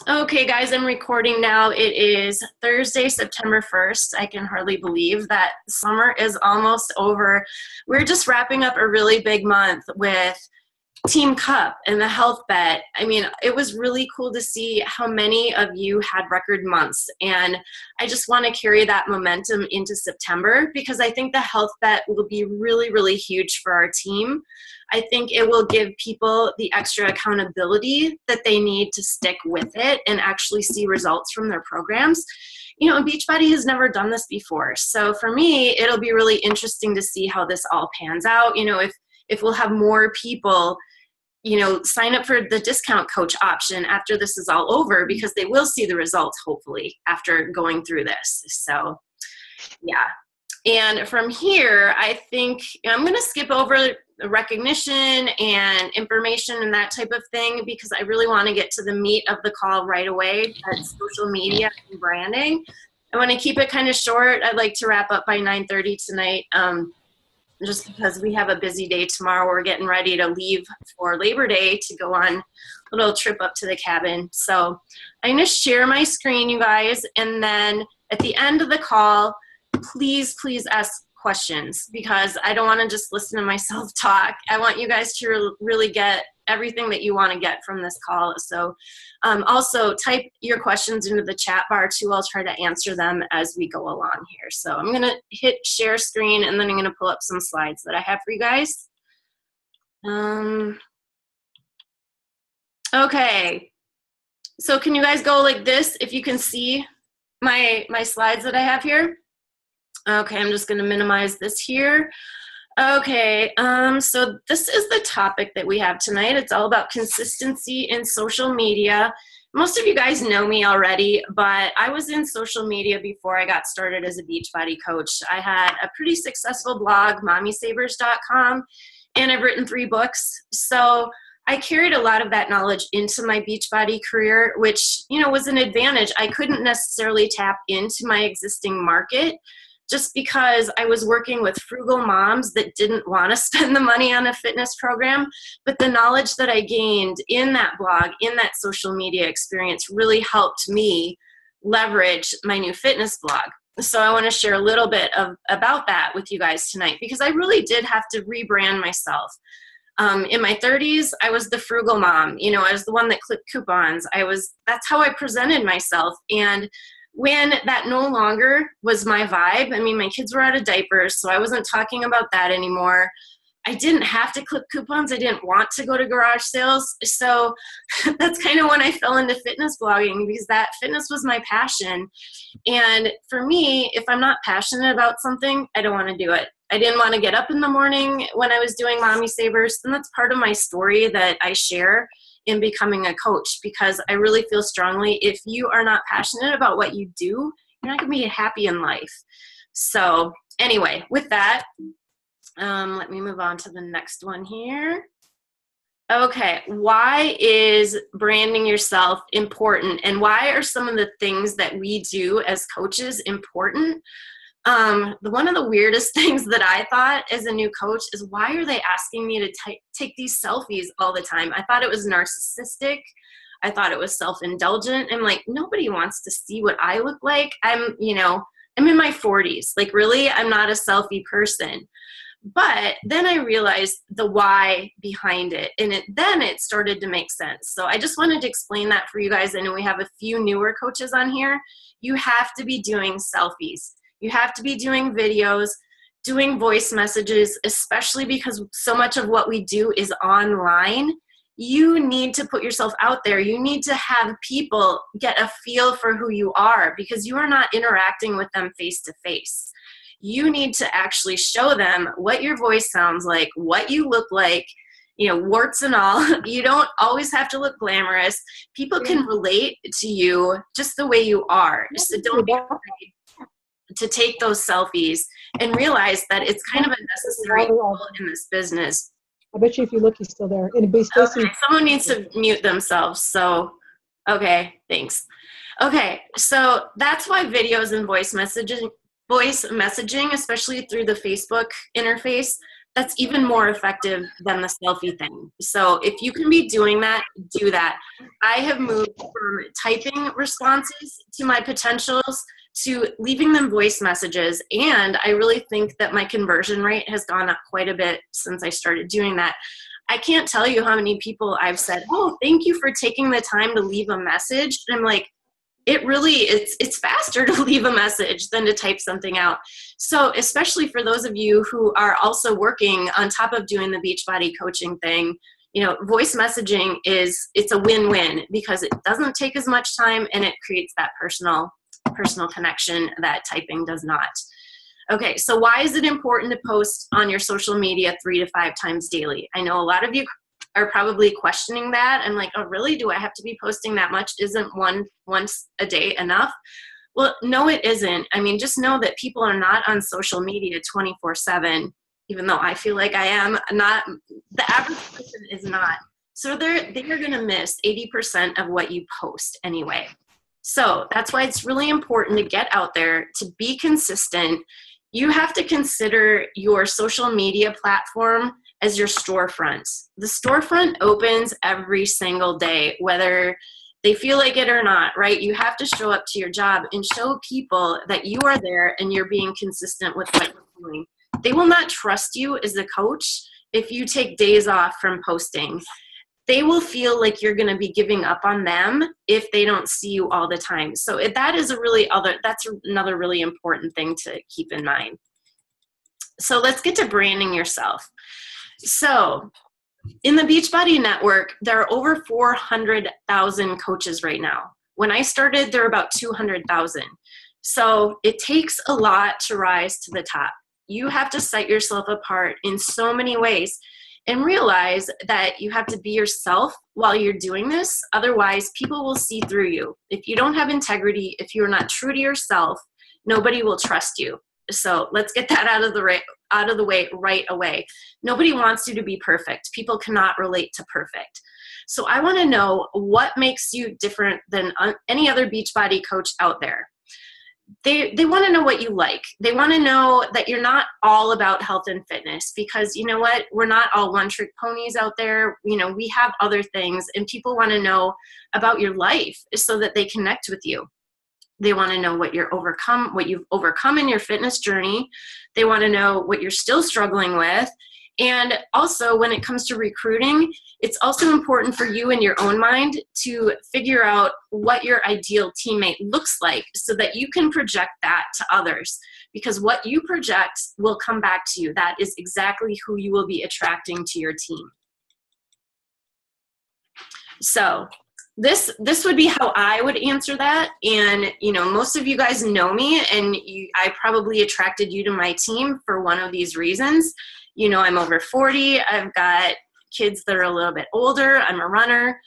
Okay, guys, I'm recording now. It is Thursday, September 1st. I can hardly believe that summer is almost over. We're just wrapping up a really big month with Team Cup and the Health Bet. I mean, it was really cool to see how many of you had record months. And I just want to carry that momentum into September because I think the Health Bet will be really, really huge for our team. I think it will give people the extra accountability that they need to stick with it and actually see results from their programs. You know, Beachbody has never done this before. So for me, it'll be really interesting to see how this all pans out. You know, if we'll have more people, you know, sign up for the discount coach option after this is all over, because they will see the results hopefully after going through this. So yeah. And from here, I think I'm going to skip over recognition and information and that type of thing because I really want to get to the meat of the call right away. That's social media and branding. I want to keep it kind of short. I'd like to wrap up by 9:30 tonight. Just because we have a busy day tomorrow. We're getting ready to leave for Labor Day to go on a little trip up to the cabin. So I'm going to share my screen, you guys, and then at the end of the call, please ask questions because I don't want to just listen to myself talk. I want you guys to really get everything that you want to get from this call. So also type your questions into the chat bar too. I'll try to answer them as we go along here. So I'm going to hit share screen and then I'm going to pull up some slides that I have for you guys. Okay. So can you guys go like this if you can see my slides that I have here? Okay, I'm just going to minimize this here. Okay, so this is the topic that we have tonight. It's all about consistency in social media. Most of you guys know me already, but I was in social media before I got started as a Beachbody coach. I had a pretty successful blog, mommysavers.com, and I've written 3 books. So I carried a lot of that knowledge into my Beachbody career, which, you know, was an advantage. I couldn't necessarily tap into my existing market just because I was working with frugal moms that didn't want to spend the money on a fitness program. But the knowledge that I gained in that blog, in that social media experience really helped me leverage my new fitness blog. So I want to share a little bit about that with you guys tonight because I really did have to rebrand myself. In my 30s, I was the frugal mom. You know, I was the one that clipped coupons. That's how I presented myself. And when that no longer was my vibe, I mean, my kids were out of diapers, so I wasn't talking about that anymore. I didn't have to clip coupons. I didn't want to go to garage sales. So that's kind of when I fell into fitness blogging because that fitness was my passion. And for me, if I'm not passionate about something, I don't want to do it. I didn't want to get up in the morning when I was doing Mommy Savers. And that's part of my story that I share in becoming a coach because I really feel strongly if you are not passionate about what you do, you're not going to be happy in life. So anyway, with that, let me move on to the next one here. Okay, why is branding yourself important and why are some of the things that we do as coaches important? One of the weirdest things that I thought as a new coach is why are they asking me to take these selfies all the time? I thought it was narcissistic. I thought it was self-indulgent. I'm like, nobody wants to see what I look like. I'm in my 40s. Like, really, I'm not a selfie person. But then I realized the why behind it, and then it started to make sense. So I just wanted to explain that for you guys. I know we have a few newer coaches on here. You have to be doing selfies. You have to be doing videos, doing voice messages, especially because so much of what we do is online. You need to put yourself out there. You need to have people get a feel for who you are because you are not interacting with them face to face. You need to actually show them what your voice sounds like, what you look like, you know, warts and all. You don't always have to look glamorous. People can relate to you just the way you are. So don't be afraid to take those selfies and realize that it's kind of a necessary tool in this business. I bet you if you look, he's still there. And Okay, someone needs to mute themselves. So, okay, thanks. Okay, so that's why videos and voice messaging, especially through the Facebook interface, that's even more effective than the selfie thing. So if you can be doing that, do that. I have moved from typing responses to my potentials to leaving them voice messages. And I really think that my conversion rate has gone up quite a bit since I started doing that. I can't tell you how many people I've said, oh, thank you for taking the time to leave a message. And I'm like, it's faster to leave a message than to type something out. So especially for those of you who are also working on top of doing the Beachbody coaching thing, voice messaging it's a win-win because it doesn't take as much time and it creates that personal connection that typing does not. Okay, so why is it important to post on your social media 3 to 5 times daily? I know a lot of you are probably questioning that and like, oh, really? Do I have to be posting that much? Isn't once a day enough? Well, no, it isn't. I mean, just know that people are not on social media 24/7, even though I feel like I am. Not the average person is not. So they're going to miss 80% of what you post anyway. So that's why it's really important to get out there, to be consistent. You have to consider your social media platform as your storefront. The storefront opens every single day, whether they feel like it or not, right? You have to show up to your job and show people that you are there and you're being consistent with what you're doing. They will not trust you as a coach if you take days off from posting. They will feel like you're going to be giving up on them if they don't see you all the time. So that's another really important thing to keep in mind. So let's get to branding yourself. So in the Beachbody Network, there are over 400,000 coaches right now. When I started, there were about 200,000. So it takes a lot to rise to the top. You have to set yourself apart in so many ways and realize that you have to be yourself while you're doing this. Otherwise, people will see through you. If you don't have integrity, if you're not true to yourself, nobody will trust you. So let's get that out of the way right away. Nobody wants you to be perfect. People cannot relate to perfect. So I want to know what makes you different than any other Beachbody coach out there. They want to know what you like. They want to know that you're not all about health and fitness, because you know what? We're not all one-trick ponies out there. We have other things, and people want to know about your life so that they connect with you. They want to know what you've overcome in your fitness journey. They want to know what you're still struggling with. And also, when it comes to recruiting, it's also important for you in your own mind to figure out what your ideal teammate looks like so that you can project that to others. Because what you project will come back to you. That is exactly who you will be attracting to your team. So this would be how I would answer that. And, most of you guys know me, and I probably attracted you to my team for one of these reasons. I'm over 40. I've got kids that are a little bit older. I'm a runner.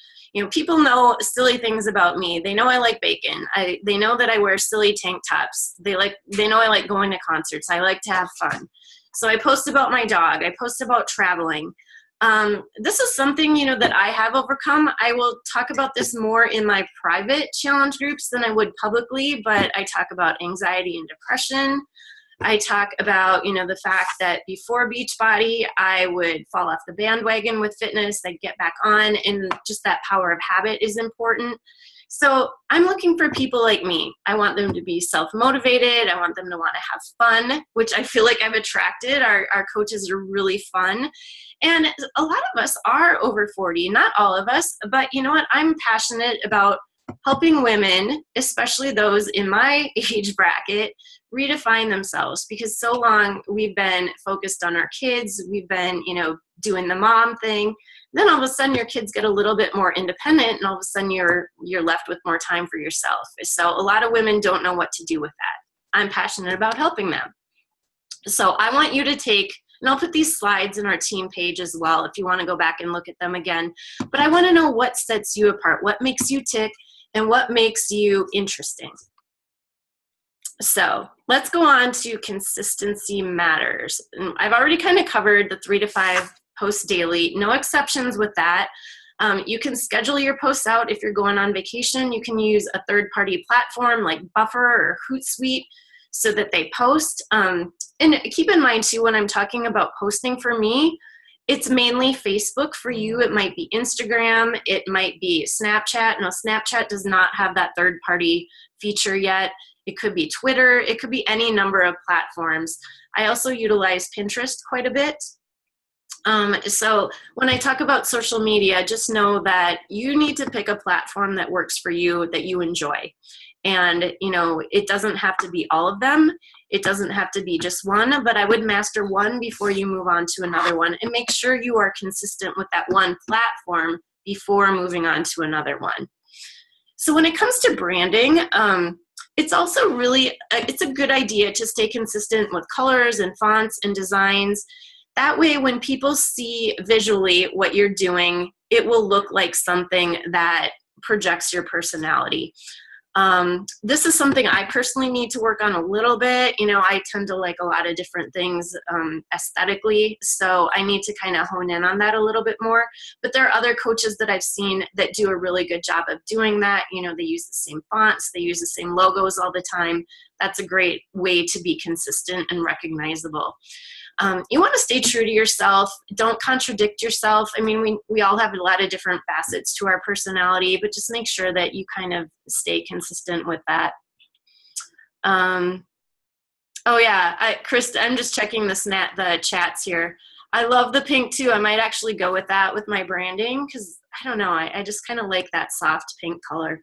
People know silly things about me. They know I like bacon. They know that I wear silly tank tops. They know I like going to concerts. I like to have fun. So I post about my dog. I post about traveling. This is something, that I have overcome. I will talk about this more in my private challenge groups than I would publicly, but I talk about anxiety and depression. I talk about, the fact that before Beachbody, I would fall off the bandwagon with fitness. I'd get back on, and just that power of habit is important. So I'm looking for people like me. I want them to be self-motivated. I want them to want to have fun, which I feel like I've attracted. Our coaches are really fun. And a lot of us are over 40, not all of us, but you know what? I'm passionate about helping women, especially those in my age bracket, redefine themselves, because so long we've been focused on our kids. We've been, doing the mom thing. Then all of a sudden your kids get a little bit more independent, and all of a sudden you're left with more time for yourself. So a lot of women don't know what to do with that. I'm passionate about helping them. So I want you to take, and I'll put these slides in our team page as well if you want to go back and look at them again. But I want to know what sets you apart, what makes you tick, and what makes you interesting. So let's go on to consistency matters. And I've already kind of covered the 3 to 5 posts daily. No exceptions with that. You can schedule your posts out if you're going on vacation. You can use a third-party platform like Buffer or Hootsuite so that they post. And keep in mind too, when I'm talking about posting, for me, it's mainly Facebook. For you, it might be Instagram, it might be Snapchat. No, Snapchat does not have that third-party feature yet. It could be Twitter, it could be any number of platforms. I also utilize Pinterest quite a bit. So when I talk about social media, just know that you need to pick a platform that works for you, that you enjoy. And, you know, it doesn't have to be all of them. It doesn't have to be just one, but I would master one before you move on to another one, and make sure you are consistent with that one platform before moving on to another one. So when it comes to branding, it's also really, it's a good idea to stay consistent with colors and fonts and designs. That way, when people see visually what you're doing, it will look like something that projects your personality. This is something I personally need to work on a little bit. You know, I tend to like a lot of different things aesthetically, so I need to kind of hone in on that a little bit more. But there are other coaches that I've seen that do a really good job of doing that. You know, they use the same fonts, they use the same logos all the time. That's a great way to be consistent and recognizable. You want to stay true to yourself. Don't contradict yourself. I mean, we all have a lot of different facets to our personality, but just make sure that you kind of stay consistent with that. Oh yeah, Chris, I'm just checking the chats here. I love the pink too. I might actually go with that with my branding, because I don't know, I just kind of like that soft pink color.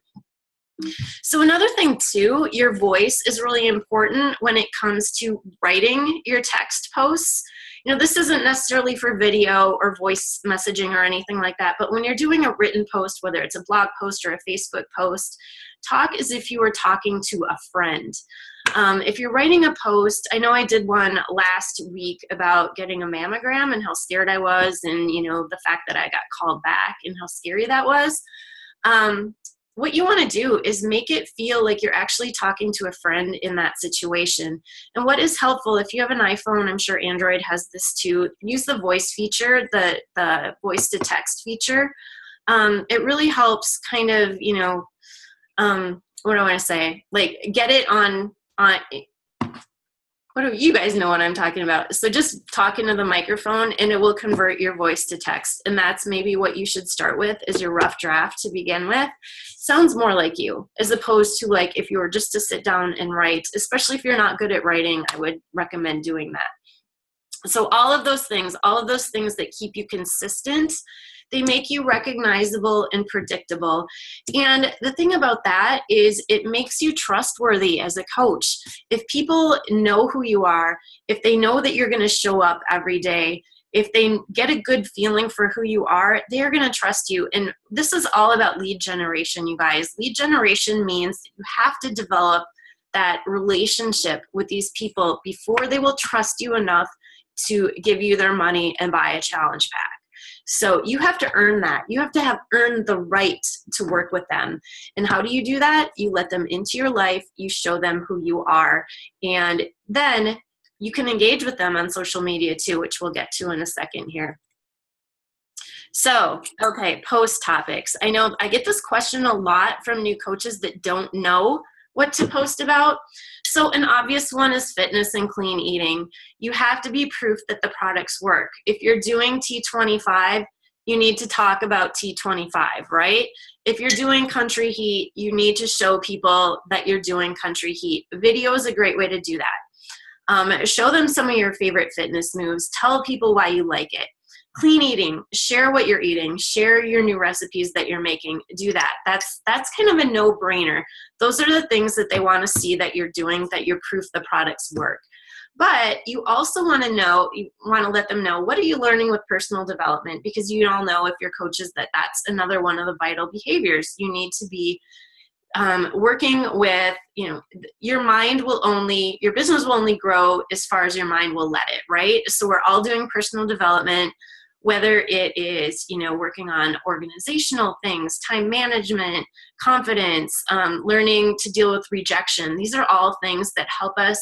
So another thing too, your voice is really important when it comes to writing your text posts. You know, this isn't necessarily for video or voice messaging or anything like that, but when you're doing a written post, whether it's a blog post or a Facebook post, talk as if you were talking to a friend. If you're writing a post, I know I did one last week about getting a mammogram and how scared I was, and, you know, the fact that I got called back and how scary that was. What you want to do is make it feel like you're actually talking to a friend in that situation. And what is helpful, if you have an iPhone, I'm sure Android has this too, use the voice feature, the voice to text feature. It really helps kind of, you know, what do I want to say? Like, get it on what do you guys know what I'm talking about? So just talking to the microphone, and it will convert your voice to text. And that's maybe what you should start with, is your rough draft to begin with. Sounds more like you, as opposed to like if you were just to sit down and write, especially if you're not good at writing, I would recommend doing that. So all of those things that keep you consistent, they make you recognizable and predictable. And the thing about that is it makes you trustworthy as a coach. If people know who you are, if they know that you're going to show up every day, if they get a good feeling for who you are, they're going to trust you. And this is all about lead generation, you guys. Lead generation means that you have to develop that relationship with these people before they will trust you enough to give you their money and buy a challenge pack. So you have to earn that. You have to have earned the right to work with them. And how do you do that? You let them into your life. You show them who you are. And then you can engage with them on social media too, which we'll get to in a second here. So, okay, post topics. I know I get this question a lot from new coaches that don't know what to post about. So an obvious one is fitness and clean eating. You have to be proof that the products work. If you're doing T25, you need to talk about T25, right? If you're doing country heat, you need to show people that you're doing country heat. Video is a great way to do that. Show them some of your favorite fitness moves. Tell people why you like it. Clean eating, share what you're eating, share your new recipes that you're making, do that. That's kind of a no-brainer. Those are the things that they want to see that you're doing, that you're proof the products work. But you also want to know, you want to let them know, what are you learning with personal development? Because you all know, if you're coaches, that that's another one of the vital behaviors. You need to be working with, you know, your business will only grow as far as your mind will let it, right? So we're all doing personal development, whether it is, you know, working on organizational things, time management, confidence, learning to deal with rejection. These are all things that help us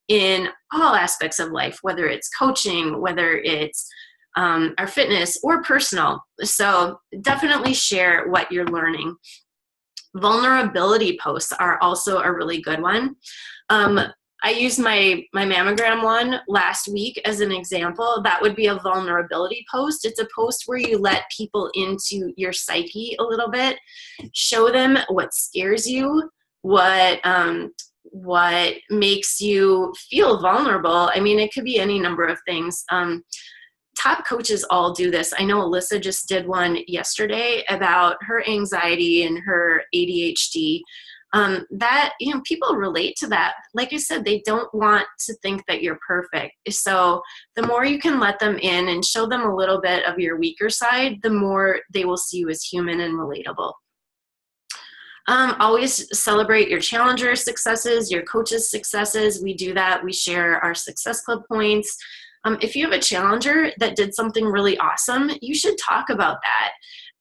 in all aspects of life, whether it's coaching, whether it's our fitness or personal. So definitely share what you're learning. Vulnerability posts are also a really good one. I used my mammogram one last week as an example. That would be a vulnerability post. It's a post where you let people into your psyche a little bit, show them what scares you, what makes you feel vulnerable. I mean, it could be any number of things. Top coaches all do this. I know Alyssa just did one yesterday about her anxiety and her ADHD. That, you know, people relate to that. Like I said, they don't want to think that you're perfect. So the more you can let them in and show them a little bit of your weaker side, the more they will see you as human and relatable. Always celebrate your challenger successes, your coach's successes. We do that. We share our Success Club points. If you have a challenger that did something really awesome, you should talk about that.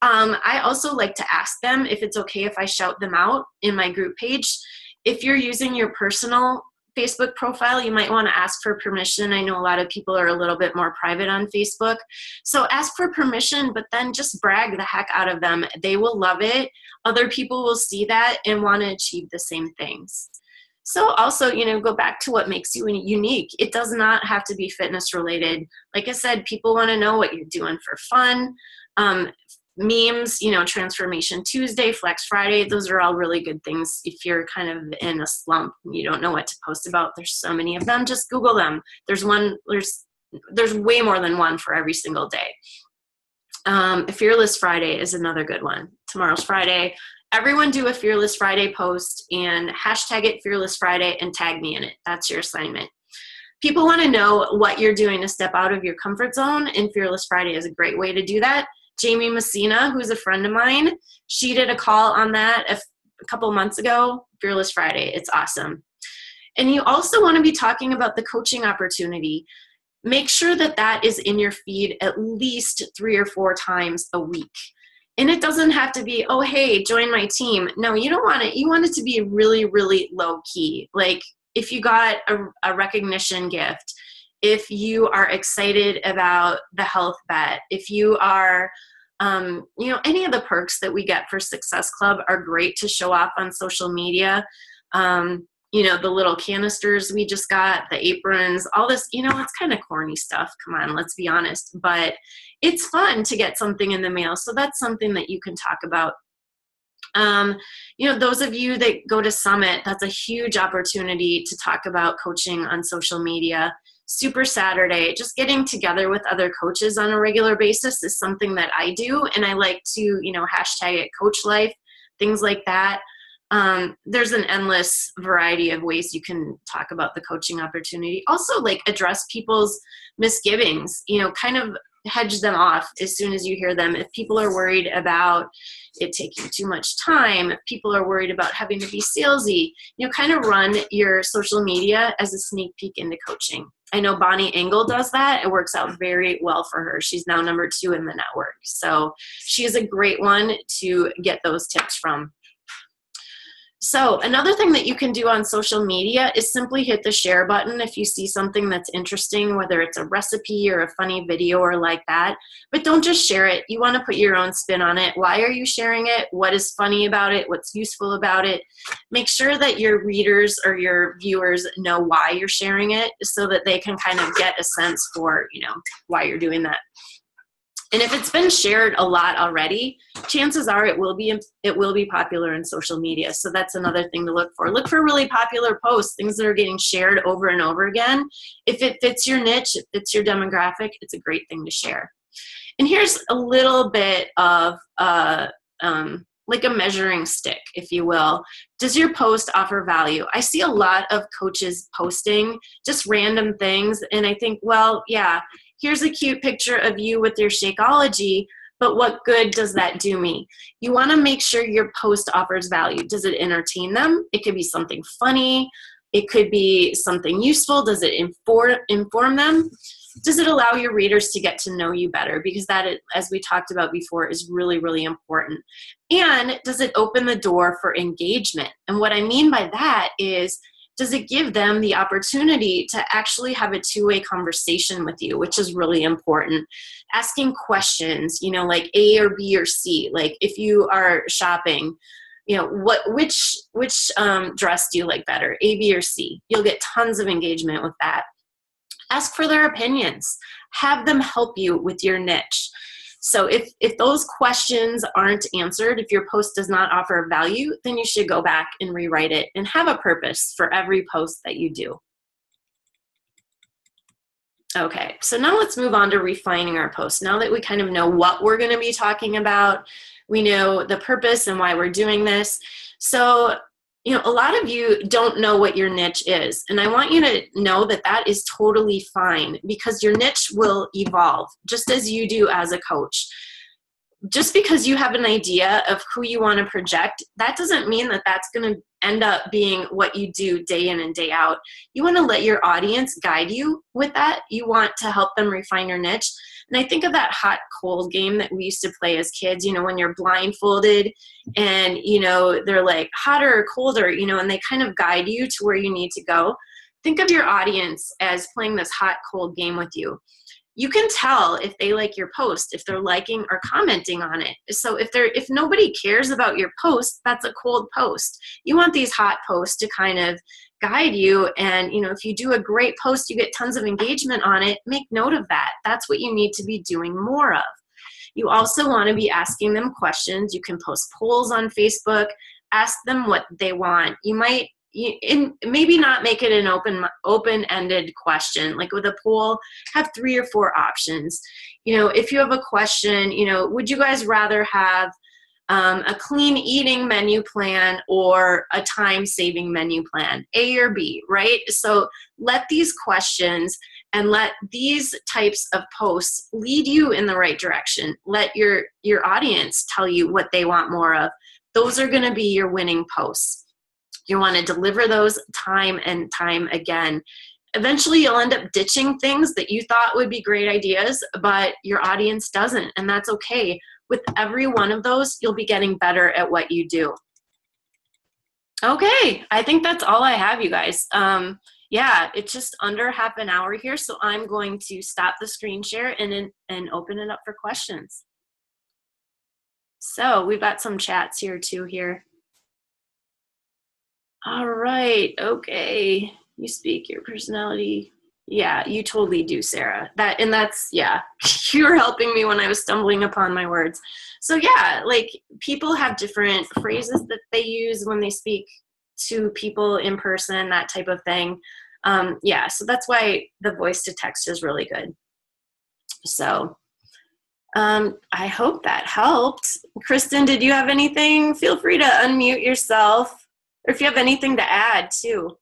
I also like to ask them if it's okay if I shout them out in my group page. If you're using your personal Facebook profile, you might want to ask for permission. I know a lot of people are a little bit more private on Facebook. So ask for permission, but then just brag the heck out of them. They will love it. Other people will see that and want to achieve the same things. So also, you know, go back to what makes you unique. It does not have to be fitness related. Like I said, people want to know what you're doing for fun. Memes, you know, Transformation Tuesday, Flex Friday, those are all really good things. If you're kind of in a slump and you don't know what to post about, there's so many of them, just Google them. There's way more than one for every single day. Fearless Friday is another good one. Tomorrow's Friday. Everyone do a Fearless Friday post and hashtag it Fearless Friday and tag me in it. That's your assignment. People want to know what you're doing to step out of your comfort zone, and Fearless Friday is a great way to do that. Jamie Messina, who's a friend of mine, she did a call on that a couple months ago, Fearless Friday. It's awesome. And you also want to be talking about the coaching opportunity. Make sure that that is in your feed at least 3 or 4 times a week. And it doesn't have to be, oh, hey, join my team. No, you don't want it. You want it to be really, really low key. Like if you got a recognition gift, if you are excited about the health bet, if you are, you know, any of the perks that we get for Success Club are great to show off on social media. You know, the little canisters we just got, the aprons, all this, you know, it's kind of corny stuff. Come on, let's be honest. But it's fun to get something in the mail. So that's something that you can talk about. You know, those of you that go to Summit, that's a huge opportunity to talk about coaching on social media. Super Saturday, just getting together with other coaches on a regular basis is something that I do. And I like to, you know, hashtag it Coach Life, things like that. There's an endless variety of ways you can talk about the coaching opportunity. Also, like, address people's misgivings, you know, kind of hedge them off as soon as you hear them. If people are worried about it taking too much time, if people are worried about having to be salesy, you know, kind of run your social media as a sneak peek into coaching. I know Bonnie Engel does that. It works out very well for her. She's now number 2 in the network. So she is a great one to get those tips from. So another thing that you can do on social media is simply hit the share button if you see something that's interesting, whether it's a recipe or a funny video or like that. But don't just share it. You want to put your own spin on it. Why are you sharing it? What is funny about it? What's useful about it? Make sure that your readers or your viewers know why you're sharing it so that they can kind of get a sense for, you know, why you're doing that. And if it's been shared a lot already, chances are it will be popular in social media. So that's another thing to look for. Look for really popular posts, things that are getting shared over and over again. If it fits your niche, it fits your demographic, it's a great thing to share. And here's a little bit of like a measuring stick, if you will. Does your post offer value? I see a lot of coaches posting just random things, and I think, well, yeah, here's a cute picture of you with your Shakeology, but what good does that do me? You want to make sure your post offers value. Does it entertain them? It could be something funny. It could be something useful. Does it inform them? Does it allow your readers to get to know you better? Because that, as we talked about before, is really, really important. And does it open the door for engagement? And what I mean by that is, does it give them the opportunity to actually have a two-way conversation with you, which is really important? Asking questions, you know, like A or B or C. Like if you are shopping, which dress do you like better, A, B, or C? You'll get tons of engagement with that. Ask for their opinions. Have them help you with your niche. So if those questions aren't answered, if your post does not offer value, then you should go back and rewrite it and have a purpose for every post that you do. Okay, so now let's move on to refining our post. Now that we kind of know what we're going to be talking about, we know the purpose and why we're doing this. So, a lot of you don't know what your niche is, and I want you to know that that is totally fine, because your niche will evolve just as you do as a coach. Just because you have an idea of who you want to project, that doesn't mean that that's going to end up being what you do day in and day out. You want to let your audience guide you with that. You want to help them refine your niche. And I think of that hot cold game that we used to play as kids, when you're blindfolded and, they're like hotter or colder, and they kind of guide you to where you need to go. Think of your audience as playing this hot cold game with you. You can tell if they like your post, if they're liking or commenting on it. So if nobody cares about your post, that's a cold post. You want these hot posts to kind of guide you. And, if you do a great post, you get tons of engagement on it, make note of that. That's what you need to be doing more of. You also want to be asking them questions. You can post polls on Facebook, ask them what they want. You might maybe not make it an open-ended question. Like with a poll, have 3 or 4 options. If you have a question, would you guys rather have a clean eating menu plan or a time-saving menu plan, A or B, right? So let these questions and let these types of posts lead you in the right direction. Let your audience tell you what they want more of. Those are going to be your winning posts. You want to deliver those time and time again. Eventually, you'll end up ditching things that you thought would be great ideas, but your audience doesn't, and that's okay. With every one of those, you'll be getting better at what you do. Okay, I think that's all I have, you guys. Yeah, it's just under half an hour here, so I'm going to stop the screen share and open it up for questions. So we've got some chats here too here. All right, okay. You speak your personality. Yeah, you totally do, Sarah. That's, you're helping me when I was stumbling upon my words. So yeah, like people have different phrases that they use when they speak to people in person, that type of thing. So that's why the voice to text is really good. So I hope that helped. Kristen, did you have anything? Feel free to unmute yourself. Or if you have anything to add, too.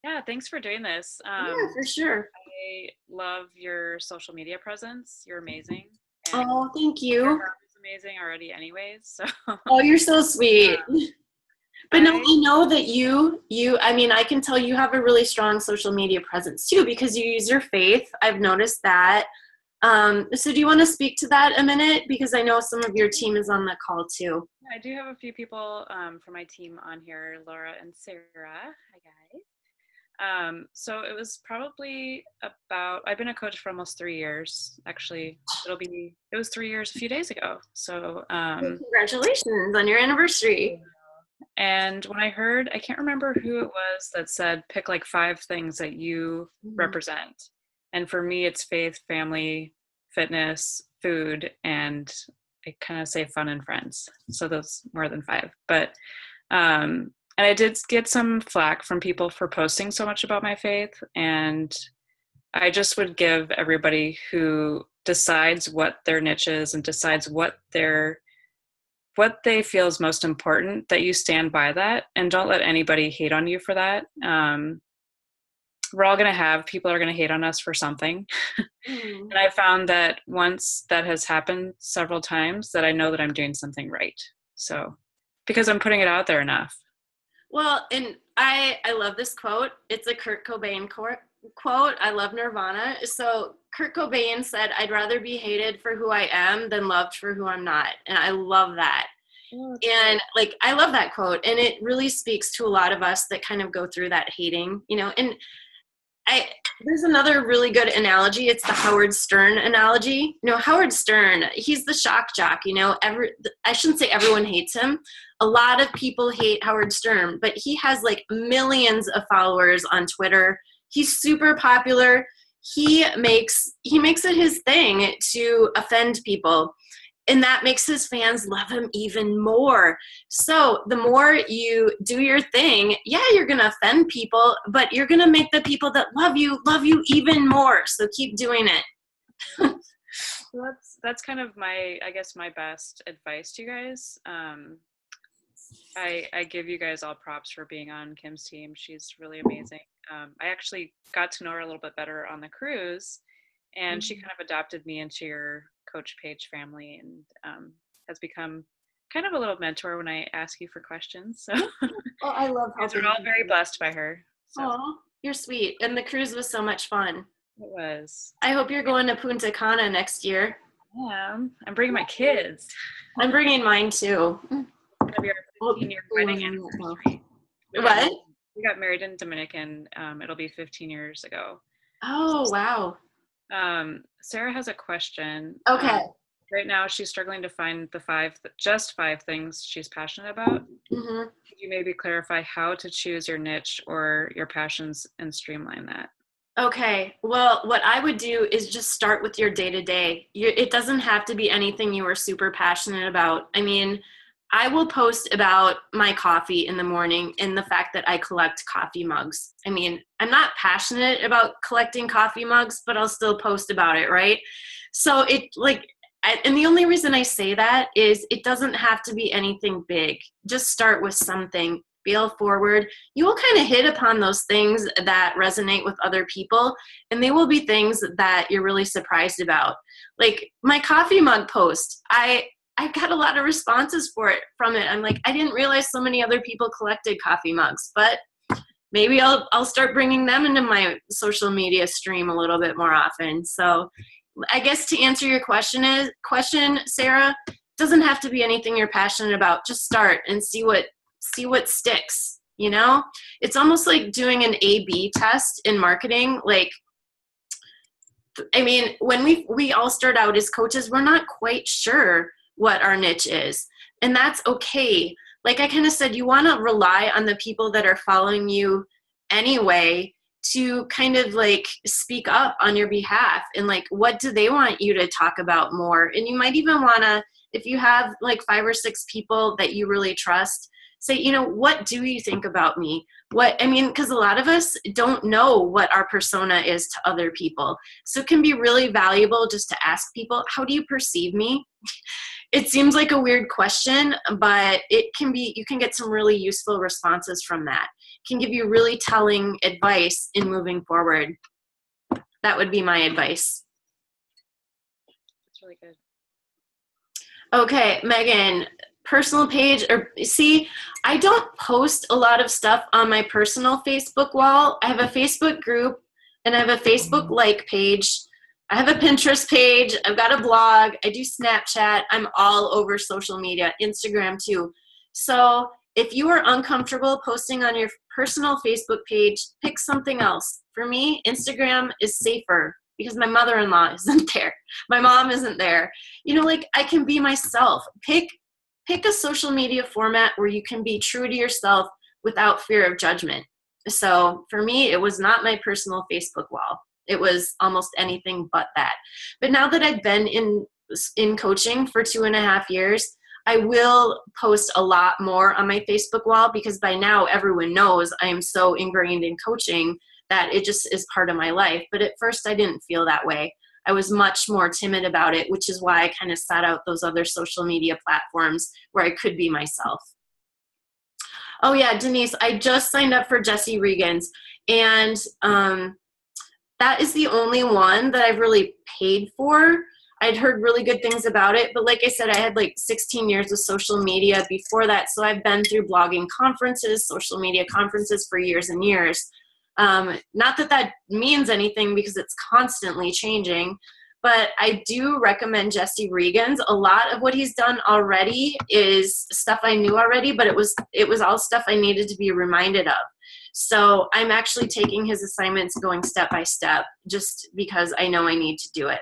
Yeah, thanks for doing this. Yeah, for sure. I love your social media presence. You're amazing. Oh, thank you. You're amazing already anyways. So. Oh, you're so sweet. But no, I know that I can tell you have a really strong social media presence, too, because you use your faith. I've noticed that. So do you want to speak to that a minute? Because I know some of your team is on the call too. I do have a few people from my team on here, Laura and Sarah. Hi, guys. So it was probably I've been a coach for almost 3 years. Actually, it was 3 years a few days ago. So congratulations on your anniversary. And when I heard, I can't remember who it was that said, pick like 5 things that you represent. And for me, it's faith, family, fitness, food, and I kind of say fun and friends. So those more than 5. But, and I did get some flack from people for posting so much about my faith. And I just would give everybody who decides what their niche is and decides what they feel is most important, that you stand by that and don't let anybody hate on you for that. We're all going to have people are going to hate on us for something. And I found that once that has happened several times, that I know that I'm doing something right. So, because I'm putting it out there enough. Well, and I love this quote. It's a Kurt Cobain quote. I love Nirvana. So Kurt Cobain said, "I'd rather be hated for who I am than loved for who I'm not." And I love that. And like, I love that quote. And it really speaks to a lot of us that kind of go through that hating, and There's another really good analogy. It's the Howard Stern analogy. Howard Stern, he's the shock jock. I shouldn't say everyone hates him. A lot of people hate Howard Stern, but he has like millions of followers on Twitter. He's super popular. He makes it his thing to offend people. And that makes his fans love him even more. So the more you do your thing, yeah, you're going to offend people, but you're going to make the people that love you even more. So keep doing it. That's kind of my best advice to you guys. I give you guys all props for being on Kim's team. She's really amazing. I actually got to know her a little bit better on the cruise, and she kind of adopted me into your Coach Paige family, and has become kind of a little mentor when I ask you for questions. So I love her. We're all very blessed by her. So. Oh, you're sweet. And the cruise was so much fun. It was. I hope you're going to Punta Cana next year. Yeah, I'm bringing my kids. I'm bringing mine too. It's going to be our 15-year wedding anniversary. What? We got married in Dominican. It'll be 15 years ago. Oh, wow. Sarah has a question. Okay. Right now, she's struggling to find just five things she's passionate about. Mm-hmm. Could you maybe clarify how to choose your niche or your passions and streamline that? Okay. Well, what I would do is just start with your day-to-day. It doesn't have to be anything you are super passionate about. I mean, I will post about my coffee in the morning and the fact that I collect coffee mugs. I mean, I'm not passionate about collecting coffee mugs, but I'll still post about it, right? So and the only reason I say that is it doesn't have to be anything big. Just start with something. Feel forward. You will kind of hit upon those things that resonate with other people, and they will be things that you're really surprised about. Like my coffee mug post, I got a lot of responses from it. I'm like, I didn't realize so many other people collected coffee mugs, but maybe I'll start bringing them into my social media stream a little bit more often. So I guess to answer your question, Sarah, doesn't have to be anything you're passionate about. Just start and see what sticks. It's almost like doing an A/B test in marketing. Like, I mean, when we all start out as coaches, we're not quite sure what our niche is, and that's okay. Like I kind of said, you want to rely on the people that are following you anyway to kind of like speak up on your behalf, and like, what do they want you to talk about more? And you might even want to, if you have like 5 or 6 people that you really trust, say, what do you think about me? Because a lot of us don't know what our persona is to other people. So it can be really valuable just to ask people, how do you perceive me? It seems like a weird question, but you can get some really useful responses from that. It can give you really telling advice in moving forward. That would be my advice. That's really good. Okay, Megan, personal page, I don't post a lot of stuff on my personal Facebook wall. I have a Facebook group and I have a Facebook like page. I have a Pinterest page. I've got a blog. I do Snapchat. I'm all over social media, Instagram too. So if you are uncomfortable posting on your personal Facebook page, pick something else. For me, Instagram is safer because my mother-in-law isn't there. My mom isn't there. I can be myself. Pick a social media format where you can be true to yourself without fear of judgment. So for me, it was not my personal Facebook wall. It was almost anything but that. But now that I've been in coaching for 2.5 years, I will post a lot more on my Facebook wall because by now everyone knows I am so ingrained in coaching that it just is part of my life. But at first I didn't feel that way. I was much more timid about it, which is why I kind of sought out those other social media platforms where I could be myself. Oh yeah, Denise, I just signed up for Jesse Regan's, and that is the only one that I've really paid for. I'd heard really good things about it, but like I said, I had like 16 years of social media before that, so I've been through blogging conferences, social media conferences for years and years. Not that that means anything because it's constantly changing, but I do recommend Jesse Regan's. A lot of what he's done already is stuff I knew already, but it was all stuff I needed to be reminded of. So I'm actually taking his assignments, going step by step, just because I know I need to do it.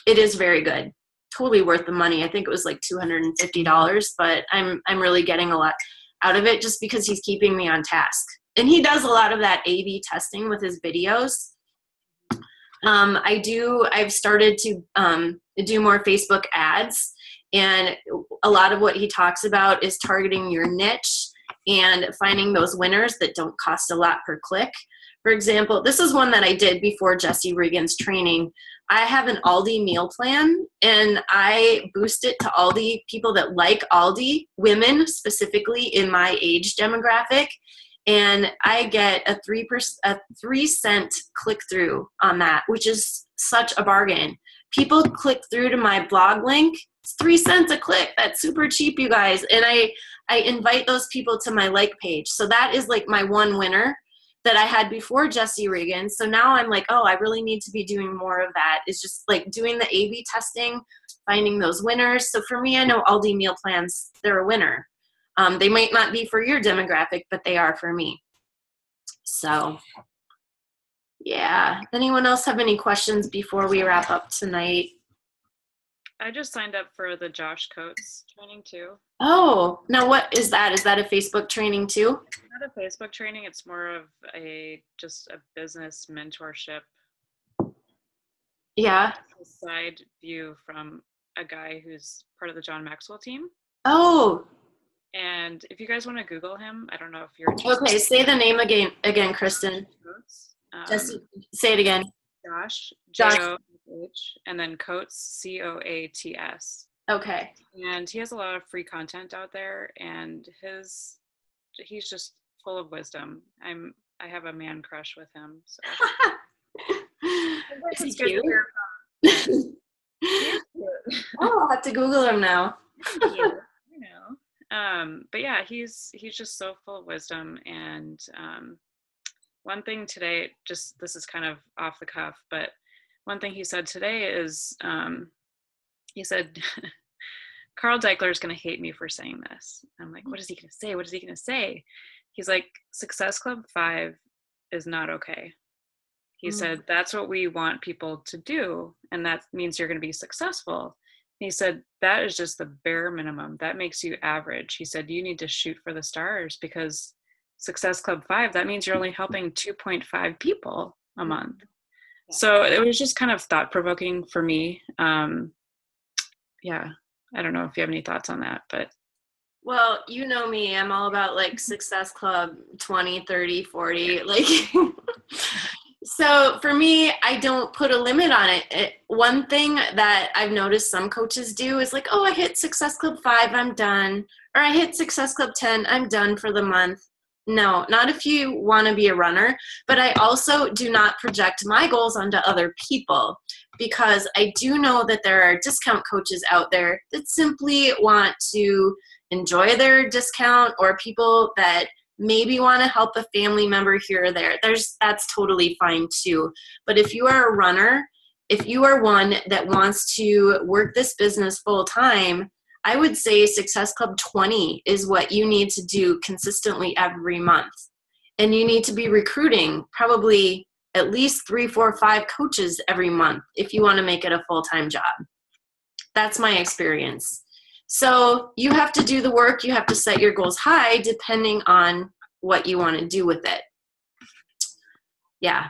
It is very good. Totally worth the money. I think it was like $250, but I'm really getting a lot out of it just because he's keeping me on task. And he does a lot of that A/B testing with his videos. I've started to do more Facebook ads, and a lot of what he talks about is targeting your niche and finding those winners that don't cost a lot per click. For example, this is one that I did before Jesse Regan's training. I have an Aldi meal plan, and I boost it to Aldi people that like Aldi, women specifically in my age demographic, and I get a 3-cent click through on that, which is such a bargain. People click through to my blog link. It's 3 cents a click. That's super cheap, you guys. And I invite those people to my like page. So that is like my one winner that I had before Jesse Regan. So now I'm like, oh, I really need to be doing more of that. It's just like doing the A/B testing, finding those winners. So for me, I know Aldi meal plans, they're a winner. They might not be for your demographic, but they are for me. So yeah. Anyone else have any questions before we wrap up tonight? I just signed up for the Josh Coates training too. Oh, now what is that? Is that a Facebook training too? Not a Facebook training. It's more of just a business mentorship. Yeah. A side view from a guy who's part of the John Maxwell team. Oh. And if you guys want to Google him, I don't know if you're interested. Okay, say the name again, Kristen. Just say it again. Josh. Josh. J-O-H, and then Coates, C-O-A-T-S. Okay. And he has a lot of free content out there, and he's just full of wisdom. I have a man crush with him. So. Is he cute? Oh, I'll have to Google him now. Yeah, but yeah, he's just so full of wisdom. And one thing today, this is kind of off the cuff, but one thing he said today is, he said, Carl Deichler is going to hate me for saying this. I'm like, what is he going to say? What is he going to say? He's like, Success Club 5 is not okay. He said, that's what we want people to do. And that means you're going to be successful. He said, that is just the bare minimum. That makes you average. He said, you need to shoot for the stars, because Success Club 5, that means you're only helping 2.5 people a month. So it was just kind of thought-provoking for me. Yeah, I don't know if you have any thoughts on that, but. Well, you know me, I'm all about like Success Club 20, 30, 40, like. So for me, I don't put a limit on it. One thing that I've noticed some coaches do is like, oh, I hit Success Club 5, I'm done. Or I hit Success Club 10, I'm done for the month. No, not if you want to be a runner. But I also do not project my goals onto other people, because I do know that there are discount coaches out there that simply want to enjoy their discount, or people that maybe want to help a family member here or there. That's totally fine too. But if you are a runner, if you are one that wants to work this business full time, I would say Success Club 20 is what you need to do consistently every month. And you need to be recruiting probably at least 3, 4, 5 coaches every month if you want to make it a full-time job. That's my experience. So you have to do the work. You have to set your goals high depending on what you want to do with it. Yeah.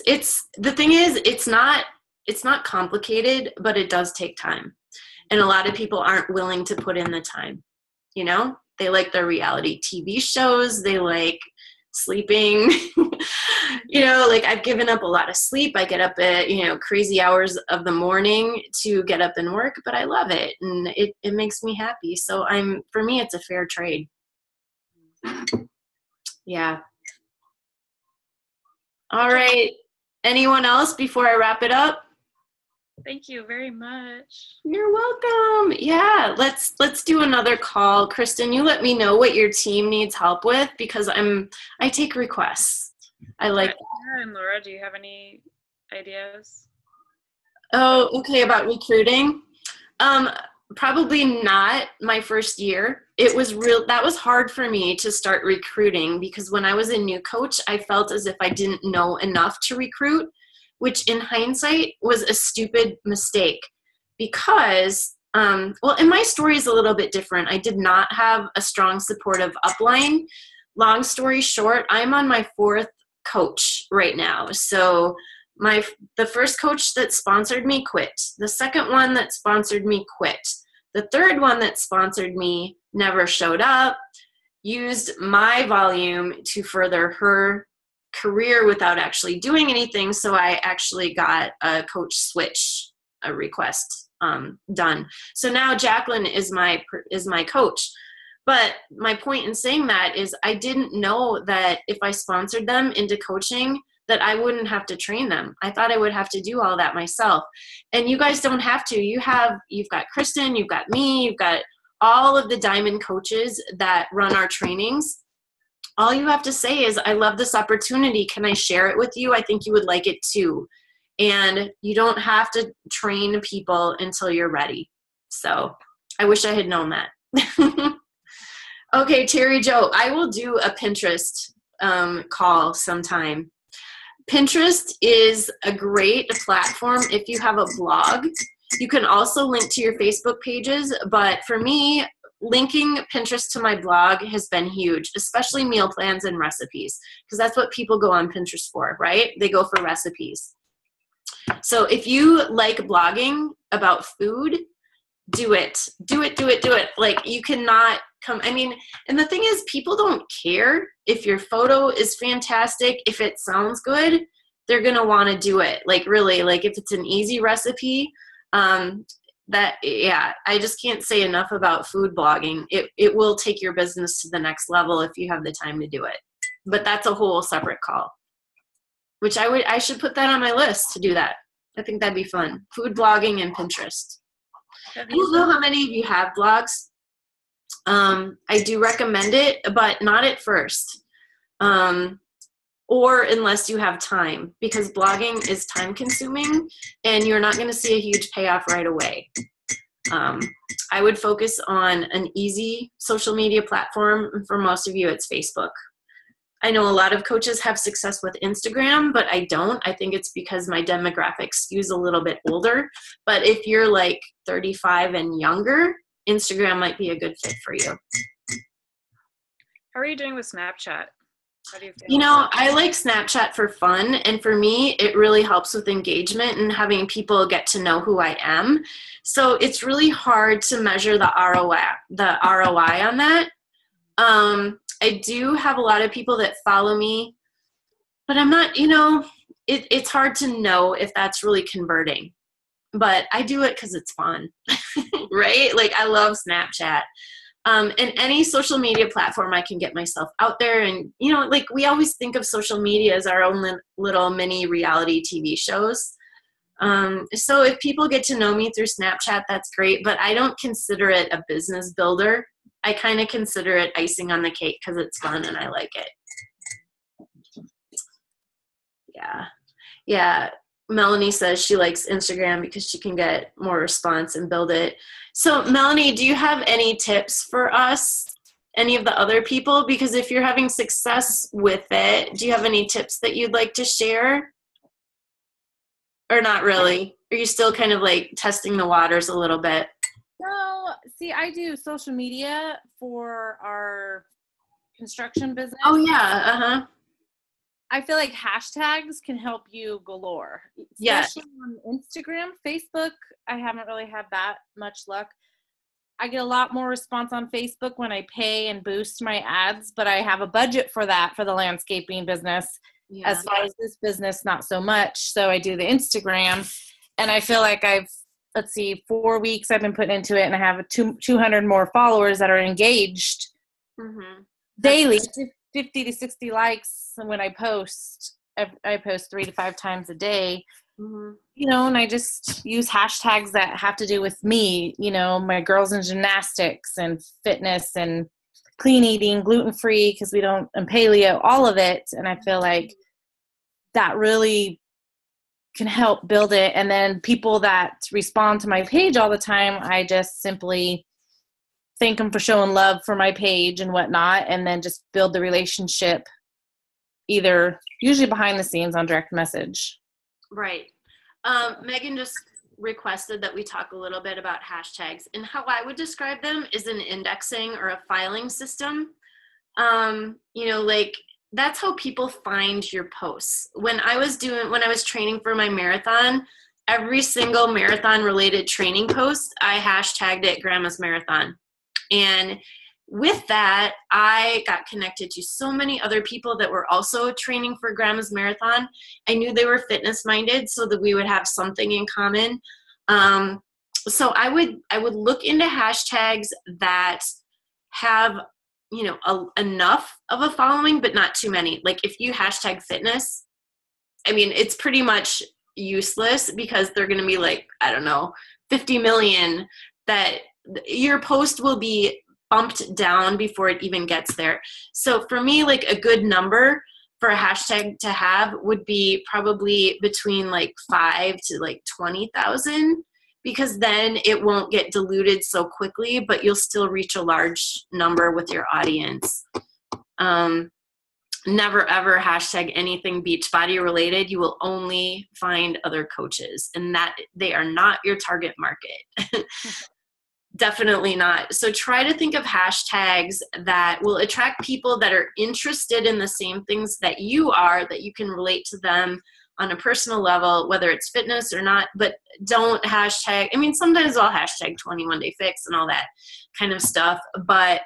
The thing is, it's not complicated, but it does take time. And a lot of people aren't willing to put in the time. You know, they like their reality TV shows. They like sleeping. You know, like I've given up a lot of sleep. I get up at, crazy hours of the morning to get up and work, but I love it. And it makes me happy. So for me, it's a fair trade. Yeah. All right. Anyone else before I wrap it up? Thank you very much. You're welcome. Yeah, let's do another call. Kristen, you let me know what your team needs help with, because I take requests. I like that. And Laura, do you have any ideas? Oh, okay, about recruiting. probably not my first year. That was hard for me to start recruiting, because when I was a new coach, I felt as if I didn't know enough to recruit, which in hindsight was a stupid mistake, because and my story is a little bit different. I did not have a strong supportive upline. Long story short, I'm on my 4th coach right now. So the first coach that sponsored me quit. The second one that sponsored me quit. The third one that sponsored me never showed up, used my volume to further her career without actually doing anything. So I actually got a coach switch, a request done. So now Jacqueline is my coach. But my point in saying that is I didn't know that if I sponsored them into coaching, that I wouldn't have to train them. I thought I would have to do all that myself. And you guys don't have to. You've got Kristen, you've got me, you've got all of the diamond coaches that run our trainings. All you have to say is, I love this opportunity. Can I share it with you? I think you would like it too. And you don't have to train people until you're ready. So I wish I had known that. Okay, Terry Jo, I will do a Pinterest call sometime. Pinterest is a great platform if you have a blog. You can also link to your Facebook pages, but for me, linking Pinterest to my blog has been huge, especially meal plans and recipes, because that's what people go on Pinterest for, right? They go for recipes. So if you like blogging about food, do it. Like, you cannot come, and the thing is, people don't care if your photo is fantastic. If it sounds good, they're going to want to do it. Like, really, like if it's an easy recipe, I just can't say enough about food blogging. It will take your business to the next level if you have the time to do it. But that's a whole separate call, which I should put that on my list to do that. I think that'd be fun. Food blogging and Pinterest. I don't know how many of you have blogs. I do recommend it, but not at first. Or unless you have time, because blogging is time consuming and you're not going to see a huge payoff right away. I would focus on an easy social media platform. For most of you, it's Facebook. I know a lot of coaches have success with Instagram, but I don't. I think it's because my demographic skews a little bit older. But if you're like 35 and younger, Instagram might be a good fit for you. How are you doing with Snapchat? How do you feel? I like Snapchat for fun. And for me, it really helps with engagement and having people get to know who I am. So it's really hard to measure the ROI on that. I do have a lot of people that follow me, but I'm not, it's hard to know if that's really converting. But I do it because it's fun, right? Like, I love Snapchat. And any social media platform, I can get myself out there. And, like, we always think of social media as our own little mini reality TV shows. So if people get to know me through Snapchat, that's great. But I don't consider it a business builder. I kind of consider it icing on the cake because it's fun and I like it. Yeah. Melanie says she likes Instagram because she can get more response and build it. So Melanie, do you have any tips for us, any of the other people? Because if you're having success with it, do you have any tips that you'd like to share? Or not really? Are you still kind of like testing the waters a little bit? No, see, I do social media for our construction business. Oh, yeah. I feel like hashtags can help you galore. Yes. Especially on Instagram. Facebook, I haven't really had that much luck. I get a lot more response on Facebook when I pay and boost my ads, but I have a budget for that for the landscaping business. Yeah. As far as this business, not so much. So I do the Instagram, and I feel like 4 weeks I've been putting into it, and I have 200 more followers that are engaged daily, 50 to 60 likes when I post. I post 3 to 5 times a day, and I just use hashtags that have to do with me, my girls in gymnastics and fitness and clean eating, gluten-free, because we don't, and paleo, all of it. And I feel like that really can help build it. And then people that respond to my page all the time, I just simply thank them for showing love for my page and whatnot, and then just build the relationship either usually behind the scenes on direct message. Right. Megan just requested that we talk a little bit about hashtags, and how I would describe them is an indexing or a filing system. Like that's how people find your posts. When I was training for my marathon, every single marathon related training post, I hashtagged it Grandma's Marathon. And with that, I got connected to so many other people that were also training for Grandma's Marathon. I knew they were fitness minded so that we would have something in common. So I would look into hashtags that have, enough of a following, but not too many. Like if you hashtag fitness, I mean, it's pretty much useless because they're going to be like, I don't know, 50 million, that your post will be bumped down before it even gets there. So for me, like a good number for a hashtag to have would be probably between like 5 to like 20,000, because then it won't get diluted so quickly, but you'll still reach a large number with your audience. Never ever hashtag anything Beachbody related. You will only find other coaches, and that they are not your target market. Definitely not. So try to think of hashtags that will attract people that are interested in the same things that you are, that you can relate to them on a personal level, whether it's fitness or not. But don't hashtag, I mean, sometimes I'll hashtag 21 Day Fix and all that kind of stuff, but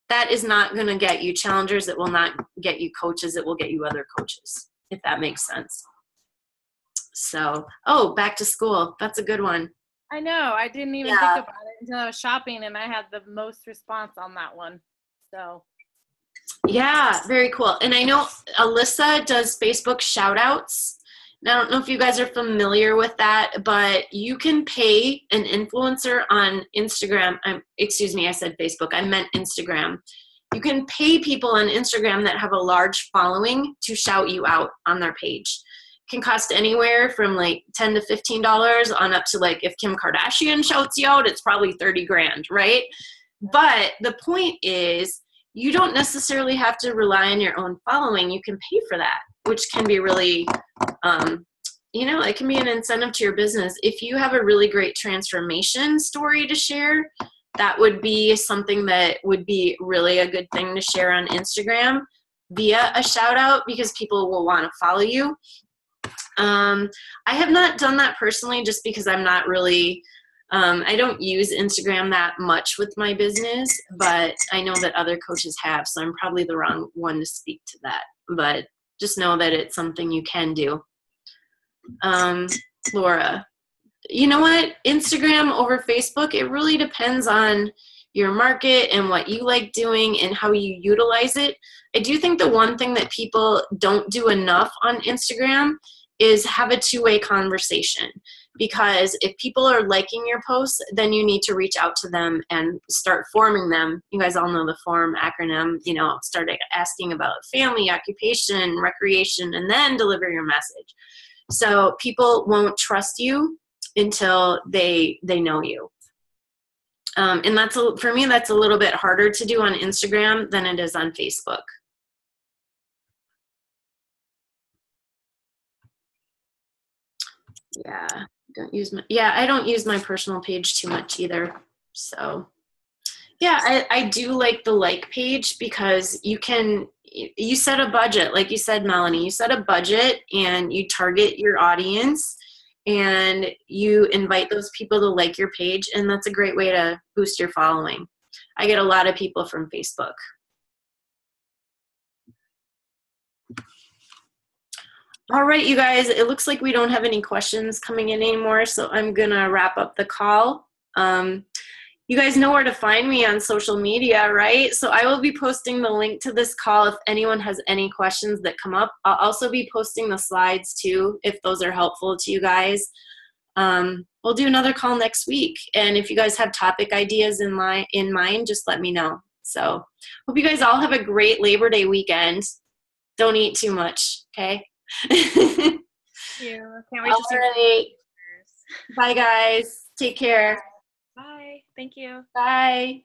that is not going to get you challengers. It will not get you coaches. It will get you other coaches, if that makes sense. So, back to school. That's a good one. I know. I didn't even think about it until I was shopping, and I had the most response on that one. So. Yeah, very cool. And I know Alyssa does Facebook shout outs. Now, I don't know if you guys are familiar with that, but you can pay an influencer on Instagram. Excuse me, I said Facebook. I meant Instagram. You can pay people on Instagram that have a large following to shout you out on their page. Can cost anywhere from like $10 to $15 on up to like if Kim Kardashian shouts you out, it's probably 30 grand, right? But the point is you don't necessarily have to rely on your own following. You can pay for that, which can be really, it can be an incentive to your business. If you have a really great transformation story to share, that would be something that would be really a good thing to share on Instagram via a shout out, because people will want to follow you. I have not done that personally just because I'm not really, I don't use Instagram that much with my business, but I know that other coaches have, so I'm probably the wrong one to speak to that, but just know that it's something you can do. Laura, you know what? Instagram over Facebook, it really depends on your market and what you like doing and how you utilize it. I do think the one thing that people don't do enough on Instagram is have a two-way conversation, because if people are liking your posts, then you need to reach out to them and start forming them. You guys all know the FORM acronym, start asking about family, occupation, recreation, and then deliver your message. So people won't trust you until they know you. And for me, that's a little bit harder to do on Instagram than it is on Facebook. I don't use my personal page too much either. So yeah, I do like the like page, because you set a budget, like you said, Melanie, you set a budget and you target your audience and you invite those people to like your page, and that's a great way to boost your following. I get a lot of people from Facebook. All right, you guys, it looks like we don't have any questions coming in anymore, so I'm going to wrap up the call. You guys know where to find me on social media, right? So I will be posting the link to this call if anyone has any questions that come up. I'll also be posting the slides too, if those are helpful to you guys. We'll do another call next week, and if you guys have topic ideas in mind, just let me know. So hope you guys all have a great Labor Day weekend. Don't eat too much, okay? you. Can't wait to see All right. you. Bye, guys. Take care. Bye. Thank you. Bye.